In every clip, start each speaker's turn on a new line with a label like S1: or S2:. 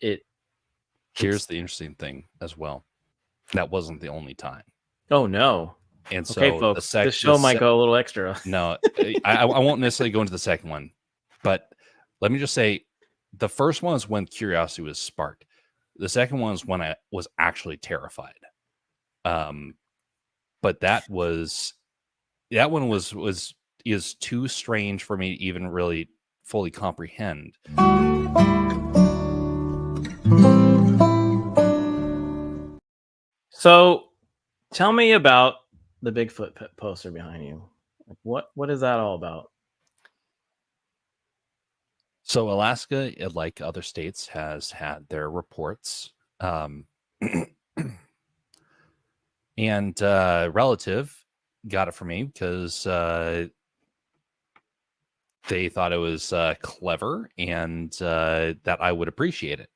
S1: Here's the interesting thing as well. That wasn't the only time.
S2: Oh no.
S1: And so
S2: okay, folks, this show might go a little extra.
S1: No, I won't necessarily go into the second one, but let me just say the first one is when curiosity was sparked. The second one is when I was actually terrified. But that one is too strange for me to even really fully comprehend.
S2: So tell me about the Bigfoot poster behind you. Like, what is that all about?
S1: So Alaska, like other states, has had their reports. And relative got it for me because they thought it was clever and that I would appreciate it,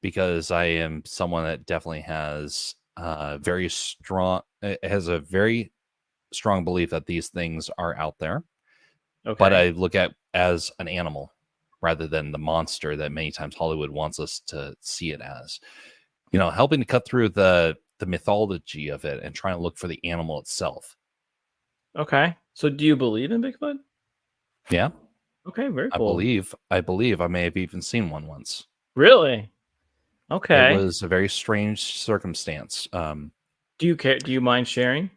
S1: because I am someone that definitely has a very strong belief that these things are out there.
S2: Okay.
S1: But I look at as an animal rather than the monster that many times Hollywood wants us to see it as. Helping to cut through the mythology of it and trying to look for the animal itself.
S2: Okay. So do you believe in Bigfoot?
S1: Yeah.
S2: Okay, very cool.
S1: I believe I may have even seen one once.
S2: Really? Okay.
S1: It was a very strange circumstance.
S2: Do you care? Do you mind sharing?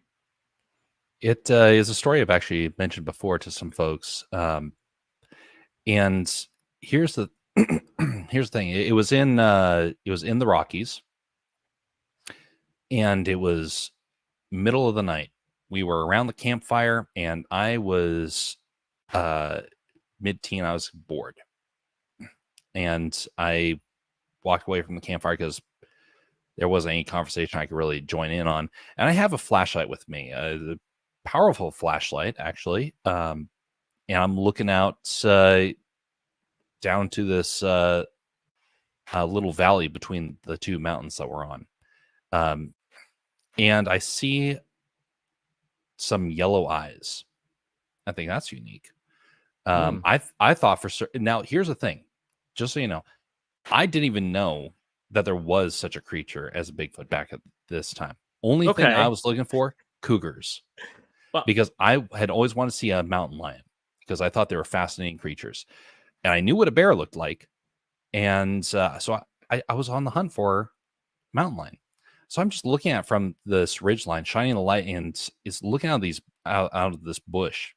S1: It is a story I've actually mentioned before to some folks. And here's the thing. It was in the Rockies. And it was middle of the night. We were around the campfire, and I was mid-teen. I was bored. And I walked away from the campfire because there wasn't any conversation I could really join in on. And I have a flashlight with me, a powerful flashlight, actually. And I'm looking out down to this little valley between the two mountains that we're on. And I see some yellow eyes. I think that's unique. I thought for certain. Now, here's the thing. Just so you know, I didn't even know that there was such a creature as a Bigfoot back at this time. Only thing I was looking for, cougars. Well, because I had always wanted to see a mountain lion because I thought they were fascinating creatures. And I knew what a bear looked like. And so I was on the hunt for mountain lion. So I'm just looking at from this ridge line, shining the light, and is looking out of this bush.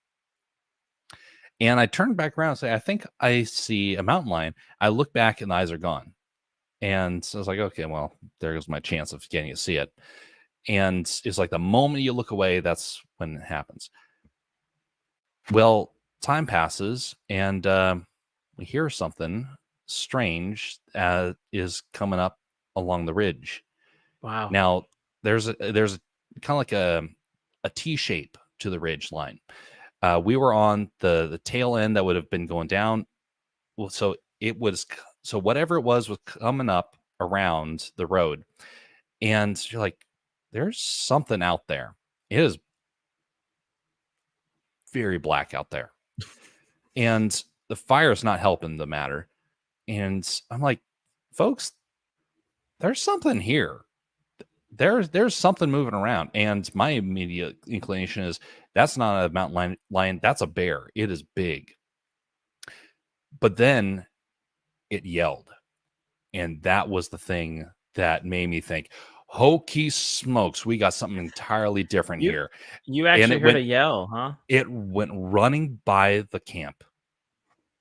S1: And I turn back around and say, I think I see a mountain lion. I look back and the eyes are gone. And so I was like, okay, well, there goes my chance of getting to see it. And it's like the moment you look away, that's when it happens. Well, time passes, and we hear something strange is coming up along the ridge.
S2: Wow.
S1: Now there's kind of like a T shape to the ridge line. We were on the tail end that would have been going down. Well, so whatever it was coming up around the road, and you're like, there's something out there. It is very black out there, and the fire is not helping the matter. And I'm like, folks, there's something here. There's something moving around. And my immediate inclination is that's not a mountain lion, that's a bear. It is big. But then it yelled. And that was the thing that made me think, hokey smokes, we got something entirely different here.
S2: You actually heard a yell, huh?
S1: It went running by the camp,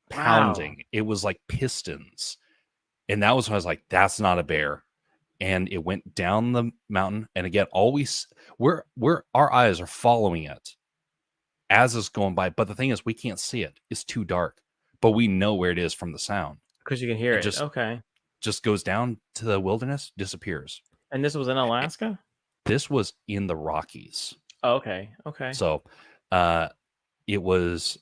S1: pounding. Wow. It was like pistons. And that was when I was like, that's not a bear. And it went down the mountain. And again, we're our eyes are following it as it's going by. But the thing is, we can't see it. It's too dark. But we know where it is from the sound.
S2: Because you can hear it. Okay.
S1: Just goes down to the wilderness, disappears.
S2: And this was in Alaska?
S1: This was in the Rockies.
S2: Oh, okay. Okay.
S1: So it was,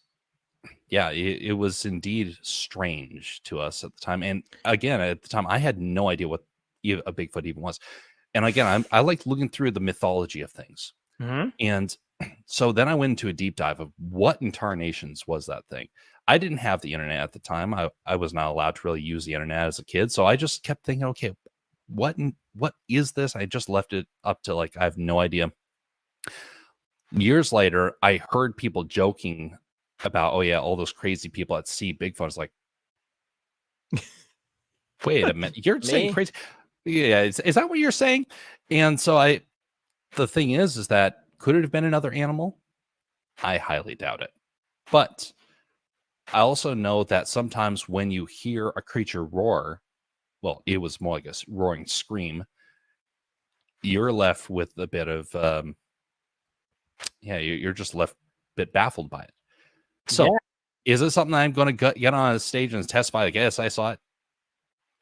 S1: it was indeed strange to us at the time. And again, at the time, I had no idea what a Bigfoot even was. And again, I like looking through the mythology of things.
S2: Mm-hmm.
S1: And so then I went into a deep dive of what incarnations was that thing. I didn't have the internet at the time. I was not allowed to really use the internet as a kid. So I just kept thinking, okay, what is this? I just left it up to like, I have no idea. Years later, I heard people joking about, oh yeah, all those crazy people that see Bigfoot. It's like, wait a minute, you're saying
S2: Me?
S1: crazy? Yeah, is that what you're saying? And so the thing is that could it have been another animal? I highly doubt it. But I also know that sometimes when you hear a creature roar, well, it was more like a roaring scream, you're left with a bit of, you're just left a bit baffled by it. So, is it something I'm going to get on a stage and testify? Like, yes, I saw it.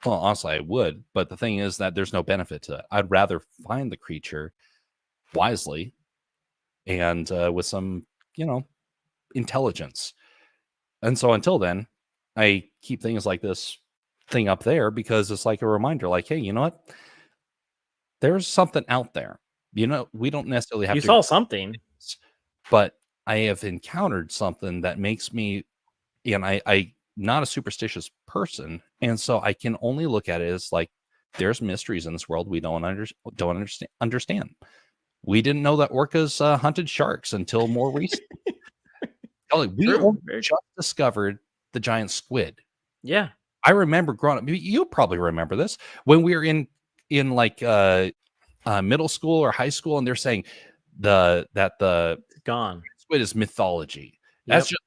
S1: Well, honestly, I would. But the thing is that there's no benefit to it. I'd rather find the creature wisely and with some, intelligence. And so until then, I keep things like this thing up there because it's like a reminder, like, hey, you know what? There's something out there. We don't necessarily have
S2: You
S1: to,
S2: saw something.
S1: but I have encountered something that makes me, and I not a superstitious person, and so I can only look at it as like there's mysteries in this world we don't understand. We didn't know that orcas hunted sharks until more recently. We only just discovered the giant squid.
S2: Yeah.
S1: I remember growing up. You'll probably remember this when we were in like middle school or high school, and they're saying the
S2: Gone.
S1: squid is mythology.
S2: Yep.
S1: That's just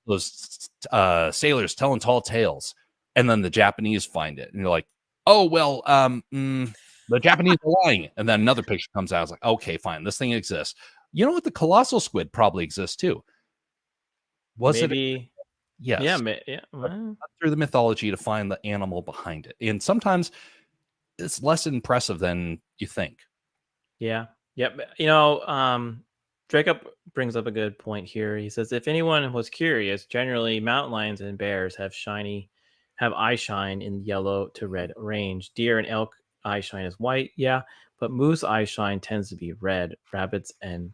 S1: those sailors telling tall tales, and then the Japanese find it, and you're like, oh well, the Japanese are lying. And then another picture comes out. I was like, okay, fine, this thing exists. You know what? The colossal squid probably exists too. Was
S2: Maybe,
S1: it? Yes.
S2: Yeah. Well,
S1: Through the mythology to find the animal behind it, and sometimes it's less impressive than you think.
S2: yeah. Yep. Jacob brings up a good point here. He says, if anyone was curious, generally mountain lions and bears have eye shine in yellow to red range. Deer and elk eye shine is white. Yeah. But moose eye shine tends to be red. Rabbits and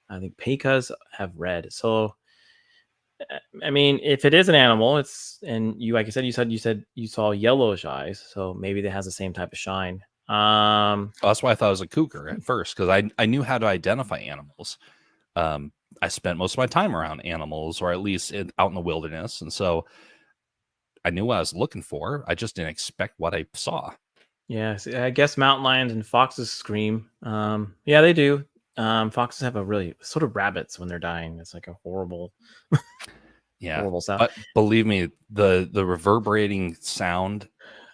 S2: I think pecas have red. So, I mean, if it is an animal, and you, like you said you saw yellowish eyes. So maybe it has the same type of shine.
S1: That's why I thought it was a cougar at first, because I knew how to identify animals. I spent most of my time around animals, or at least out in the wilderness, and so I knew what I was looking for. I just didn't expect what I saw.
S2: Yeah, I guess mountain lions and foxes scream. Yeah, they do. Foxes have a really sort of rabbits when they're dying. It's like a horrible, horrible sound.
S1: But believe me, the reverberating sound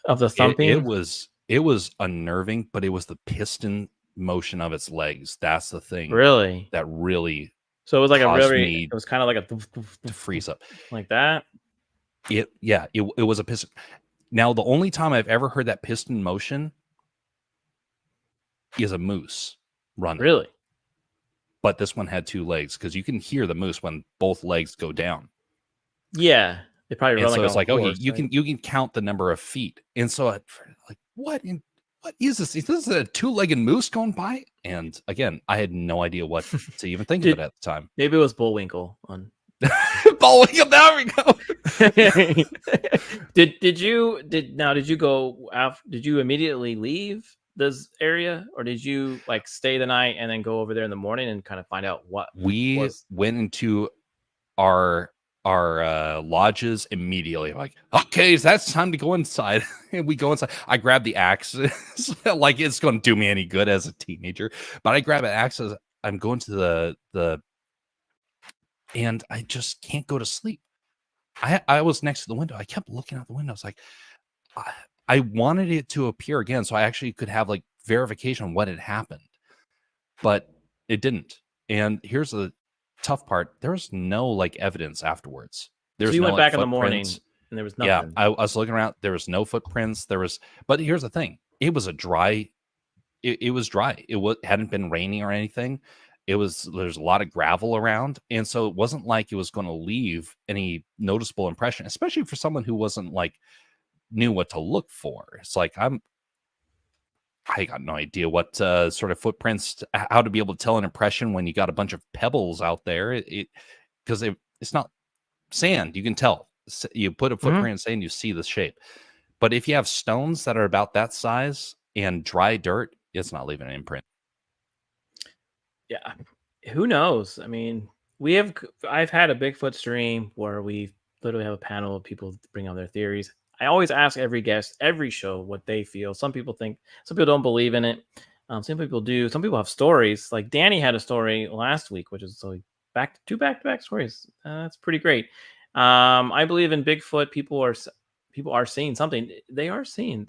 S2: of the thumping,
S1: it was unnerving, but it was the piston motion of its legs. That's the thing.
S2: Really?
S1: That really.
S2: So it was like it was kind of like
S1: to freeze up
S2: like that.
S1: It was a piston. Now, the only time I've ever heard that piston motion is a moose running.
S2: Really?
S1: But this one had two legs, because you can hear the moose when both legs go down.
S2: Yeah, they probably run
S1: so it's like,
S2: horse,
S1: you can count the number of feet, and so like, what is this? Is this a two-legged moose going by? And again, I had no idea what to even think of it at the time.
S2: Maybe it was Bullwinkle on.
S1: Bullwinkle. There we go.
S2: Did you go after? Did you immediately leave this area, or did you like stay the night and then go over there in the morning and kind of find out what
S1: we went into our lodges immediately? Like, okay, so that's time to go inside. And we go inside. I grab the axe. Like, it's going to do me any good as a teenager, but I grab an axe as I'm going to the and I just can't go to sleep. I was next to the window. I kept looking out the window. It's like, I wanted it to appear again, so I actually could have like verification on what had happened, but it didn't. And here's the tough part: there was no like evidence afterwards.
S2: So you went back in the morning and there was nothing.
S1: Yeah, I was looking around. There was no footprints. But here's the thing: it was dry. It was dry. It hadn't been raining or anything. There's a lot of gravel around, and so it wasn't like it was going to leave any noticeable impression, especially for someone who wasn't like knew what to look for. It's like I got no idea what sort of footprints, how to be able to tell an impression when you got a bunch of pebbles out there. Because it's not sand, you can tell You put a footprint in sand, you see the shape. But if you have stones that are about that size and dry dirt, it's not leaving an imprint.
S2: Yeah. Who knows? I mean, I've had a Bigfoot stream where we literally have a panel of people bring out their theories. I always ask every guest, every show, what they feel. Some people don't believe in it. Some people do. Some people have stories. Like Danny had a story last week, which is so back-to-back stories. That's pretty great. I believe in Bigfoot. People are seeing something. They're seeing.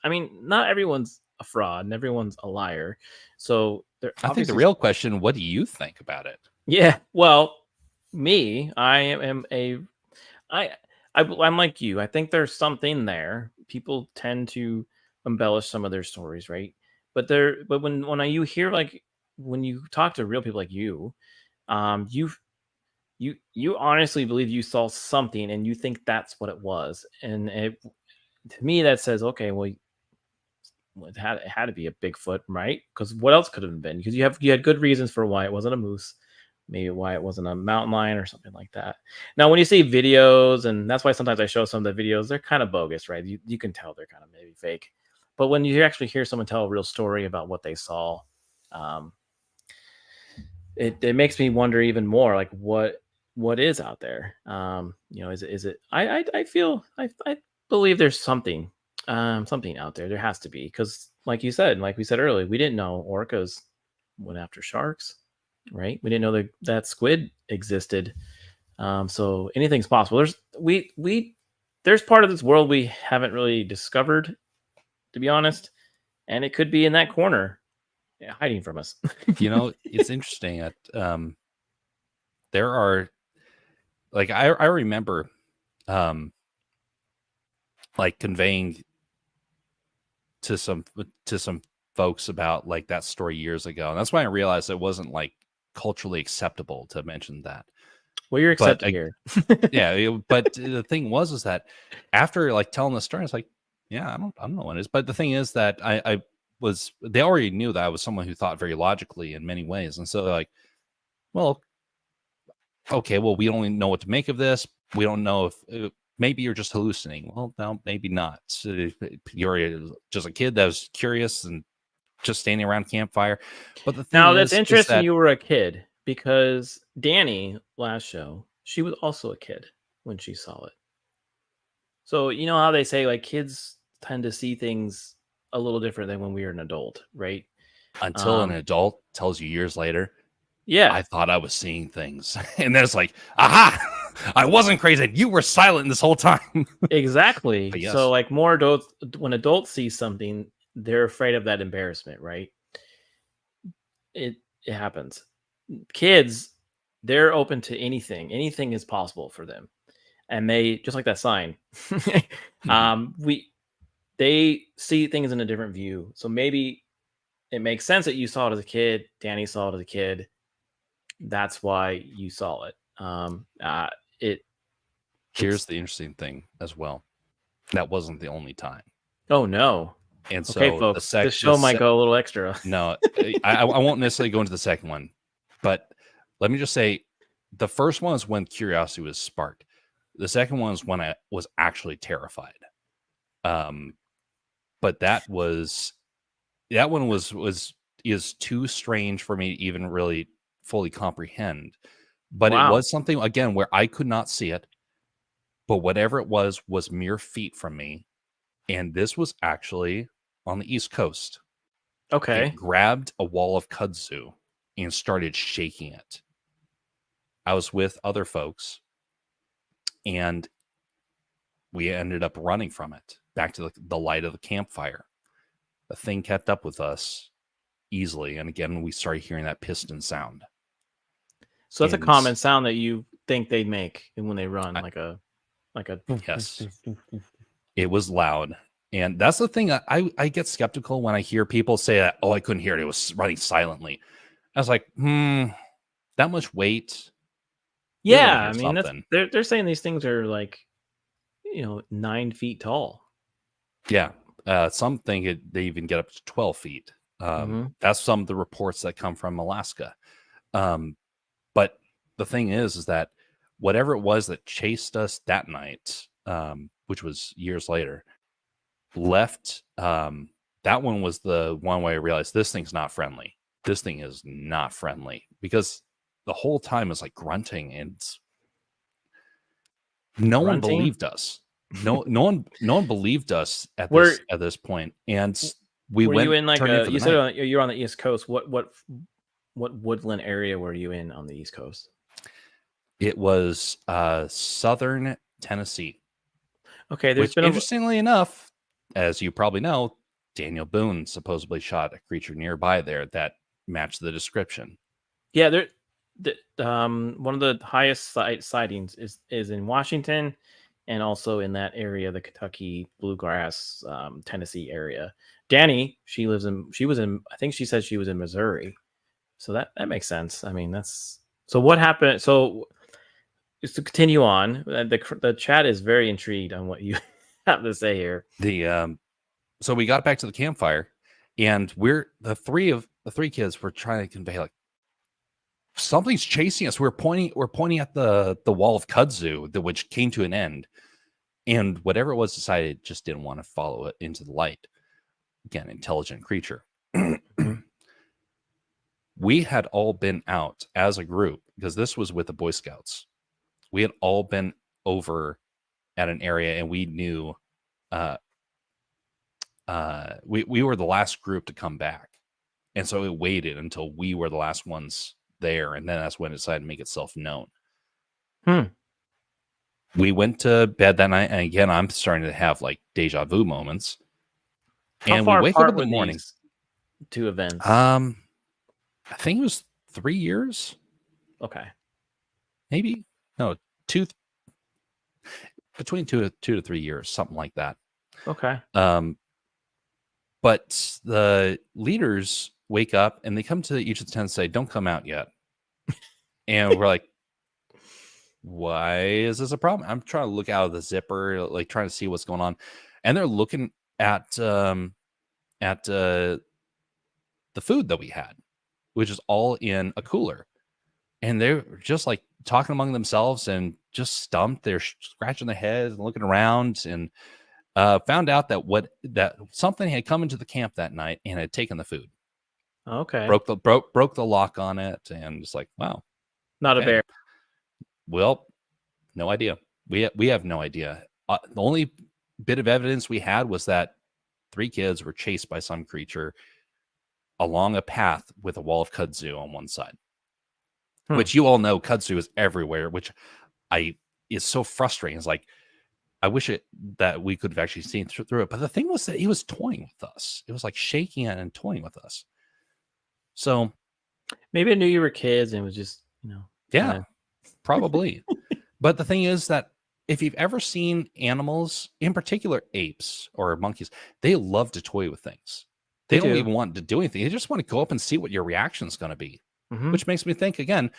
S2: I mean, not everyone's a fraud and everyone's a liar. So they're
S1: I think the
S2: obviously
S1: real question, what do you think about it?
S2: yeah. Well, I am a I I'm like you. I think there's something there. People tend to embellish some of their stories, right? But you hear like when you talk to real people like you, you you honestly believe you saw something and you think that's what it was. And to me that says, okay, well, it had to be a Bigfoot, right? Because what else could it have been? Because you had good reasons for why it wasn't a moose, maybe why it wasn't a mountain lion or something like that. Now, when you see videos, and that's why sometimes I show some of the videos, they're kind of bogus, right? You can tell they're kind of maybe fake. But when you actually hear someone tell a real story about what they saw, um, it makes me wonder even more, like what is out there. Is it? I believe there's something out there. There has to be, because like you said, like we said earlier, we didn't know orcas went after sharks, right? We didn't know that squid existed. So anything's possible. There's part of this world we haven't really discovered, to be honest, and it could be in that corner, hiding from us.
S1: It's interesting that there are, like, I remember like conveying to some folks about like that story years ago, and that's why I realized it wasn't like culturally acceptable to mention that.
S2: Well, you're
S1: But
S2: accepted here.
S1: but the thing is that after like telling the story, it's like, yeah, I don't know what it is. But the thing is that they already knew that I was someone who thought very logically in many ways, and so they're like, well, okay, well, we don't know what to make of this. We don't know if maybe you're just hallucinating. Well, no, maybe not. So you're just a kid that was curious and just standing around campfire. But the thing
S2: Now that's
S1: is
S2: interesting.
S1: that
S2: You were a kid, because Danny last show, she was also a kid when she saw it. So you know how they say like kids tend to see things a little different than when we were an adult, right?
S1: until an adult tells you years later,
S2: Yeah,
S1: I thought I was seeing things. And then it's like, aha, I wasn't crazy. You were silent this whole time.
S2: exactly.
S1: But
S2: So
S1: yes,
S2: like more adults, when adults see something, they're afraid of that embarrassment, right? It happens. Kids, they're open to anything. Anything is possible for them, and they just like that sign.
S1: mhm.
S2: We they see things in a different view. So maybe it makes sense that you saw it as a kid. Danny saw it as a kid. That's why you saw it. It
S1: Here's
S2: it's
S1: the interesting thing as well. That wasn't the only time.
S2: oh no.
S1: And
S2: Okay,
S1: so
S2: folks, this show might go a little extra.
S1: no, I won't necessarily go into the second one, but let me just say the first one is when curiosity was sparked. The second one is when I was actually terrified. Um, but that one is too strange for me to even really fully comprehend. But it
S2: Wow.
S1: was something again where I could not see it, but whatever it was mere feet from me. And this was actually on the East Coast. It
S2: Okay.
S1: grabbed a wall of kudzu and started shaking it. I was with other folks, and we ended up running from it back to the light of the campfire. The thing kept up with us easily, and again, we started hearing that piston sound.
S2: So that's a
S1: And
S2: common sound that you think they make when they run,
S1: I,
S2: like a
S1: yes, it was loud. And that's the thing. I get skeptical when I hear people say that, oh, I couldn't hear it. It was running silently. I was like, that much weight. You're going to
S2: yeah.
S1: hear
S2: I mean,
S1: something.
S2: they're saying these things are like 9 feet tall.
S1: Yeah. Some think they even get up to 12 feet.
S2: Hmm.
S1: That's some of the reports that come from Alaska. But the thing is that whatever it was that chased us that night, which was years later, left. That one was the one where I realized this thing's not friendly. This thing is not friendly, because the whole time it's like grunting, and no one
S2: Grunting?
S1: believed us. No one believed us at
S2: Where
S1: this point. And we
S2: were you
S1: went
S2: in like
S1: turned in
S2: a?
S1: for
S2: You
S1: the
S2: said
S1: night.
S2: you're on the East Coast. What woodland area were you in on the East Coast?
S1: It was southern Tennessee,
S2: Okay, there's
S1: which,
S2: been a
S1: interestingly enough, as you probably know, Daniel Boone supposedly shot a creature nearby there that matched the description.
S2: yeah there. One of the highest sightings is in Washington, and also in that area, the Kentucky bluegrass, Tennessee area. Danny, she was in. I think she said she was in Missouri, so that makes sense. I mean, that's so. What happened? So just to continue on, the chat is very intrigued on what you have to say here.
S1: So we got back to the campfire, and the three kids were trying to convey, like, something's chasing us. We're pointing at the wall of kudzu, which came to an end, and whatever it was decided just didn't want to follow it into the light. Again, intelligent creature.
S2: Mhm.
S1: We had all been out as a group, because this was with the Boy Scouts. We had all been over at an area, and we knew we were the last group to come back. And so it waited until we were the last ones there, and then that's when it decided to make itself known. We went to bed that night, and again, I'm starting to have like deja vu moments.
S2: How
S1: And we
S2: far
S1: wake up
S2: apart
S1: in the
S2: were
S1: morning.
S2: these two events?
S1: I think it was 3 years,
S2: Okay.
S1: maybe no, between 2 to 3 years, something like that.
S2: Okay.
S1: But the leaders wake up and they come to each of the tents and say, "Don't come out yet." And we're like, "Why is this a problem?" I'm trying to look out of the zipper, like trying to see what's going on. And they're looking at the food that we had, which is all in a cooler. And they're just like talking among themselves and just stumped. They're scratching their heads and looking around, and found out that something had come into the camp that night and had taken the food.
S2: Okay.
S1: Broke the lock on it, and just like, wow.
S2: Not a
S1: Okay.
S2: bear.
S1: Well, no idea. We have no idea. The only bit of evidence we had was that 3 kids were chased by some creature along a path with a wall of kudzu on one side. Which you all know kudzu is everywhere, which is so frustrating. It's like, I wish that we could have actually seen through it. But the thing was that he was toying with us. It was like shaking it and toying with us. So
S2: maybe I knew you were kids and was just,
S1: yeah, probably. But the thing is that if you've ever seen animals, in particular apes or monkeys, they love to toy with things. They don't even want to do anything. They just want to go up and see what your reaction is going to be. Which makes me think, again,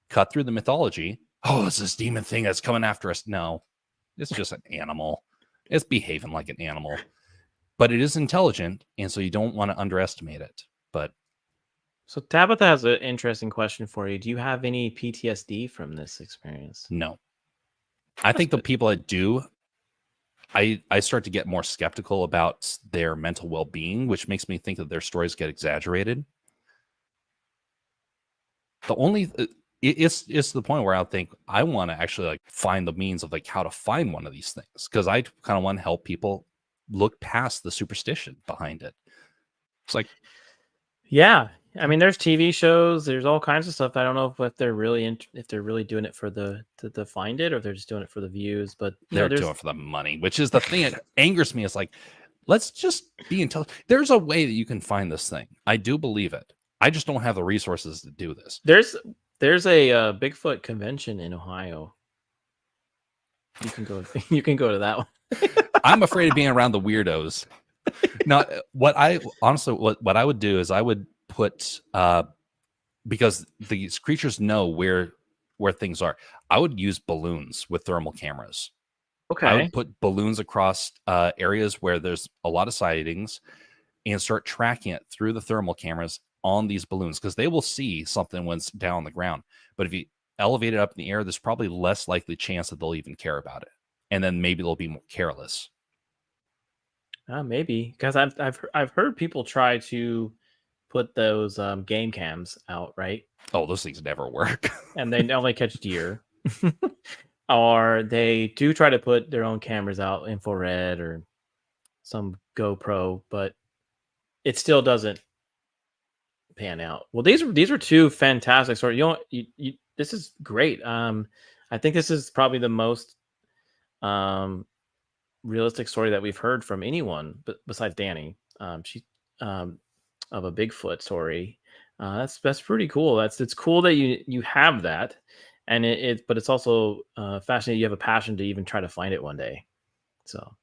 S1: cut through the mythology. Oh, it's this demon thing that's coming after us. No, it's just an animal. It's behaving like an animal, but it is intelligent, and so you don't want to underestimate it. But
S2: so Tabitha has an interesting question for you. Do you have any PTSD from this experience?
S1: no, I think the people that do, I start to get more skeptical about their mental well-being, which makes me think that their stories get exaggerated. The only it's to the point where I think I want to actually like find the means of like how to find one of these things, because I kind of want to help people look past the superstition behind it. It's like,
S2: yeah, I mean, there's TV shows, there's all kinds of stuff. I don't know if they're really if they're really doing it for to find it, or they're just doing it for the views. But
S1: they're doing it for the money, which is the thing that angers me. It's like, let's just be intelligent. There's a way that you can find this thing. I do believe it. I just don't have the resources to do this.
S2: There's a Bigfoot convention in Ohio. You can go. You can go to that one.
S1: I'm afraid of being around the weirdos. Now, what I would do is I would put because these creatures know where things are. I would use balloons with thermal cameras.
S2: Okay.
S1: I would put balloons across areas where there's a lot of sightings, and start tracking it through the thermal cameras on these balloons, because they will see something when it's down on the ground. But elevated up in the air, there's probably less likely chance that they'll even care about it. And then maybe they'll be more careless.
S2: Maybe, because I've heard people try to put those game cams out, right?
S1: Oh, those things never work.
S2: And they only catch deer. Or they do try to put their own cameras out, infrared or some GoPro, but it still doesn't pan out. Well, these are two fantastic stories. This is great. I think this is probably the most realistic story that we've heard from anyone, besides Danny. She of a Bigfoot story. That's pretty cool. It's cool that you have that, and but it's also fascinating. You have a passion to even try to find it one day. So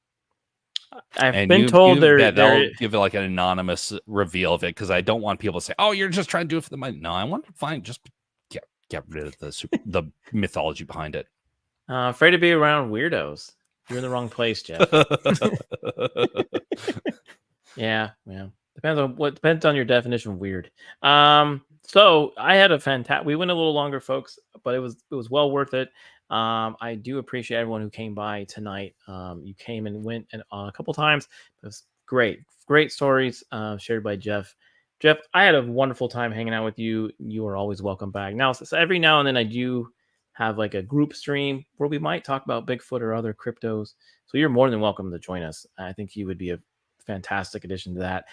S2: I've been told
S1: they'll give it like an anonymous reveal of it, because I don't want people to say, "Oh, you're just trying to do it for the money." No, I want to find, just get rid of the mythology behind it.
S2: Afraid to be around weirdos. You're in the wrong place, Jeff. Yeah. Depends on your definition of weird. So I had a fantastic. We went a little longer, folks, but it was well worth it. I do appreciate everyone who came by tonight. You came and went a couple times. It was great stories shared by Jeff. Jeff, I had a wonderful time hanging out with you. You are always welcome back. Now, so every now and then I do have like a group stream where we might talk about Bigfoot or other cryptos. So you're more than welcome to join us. I think you would be a fantastic addition to that.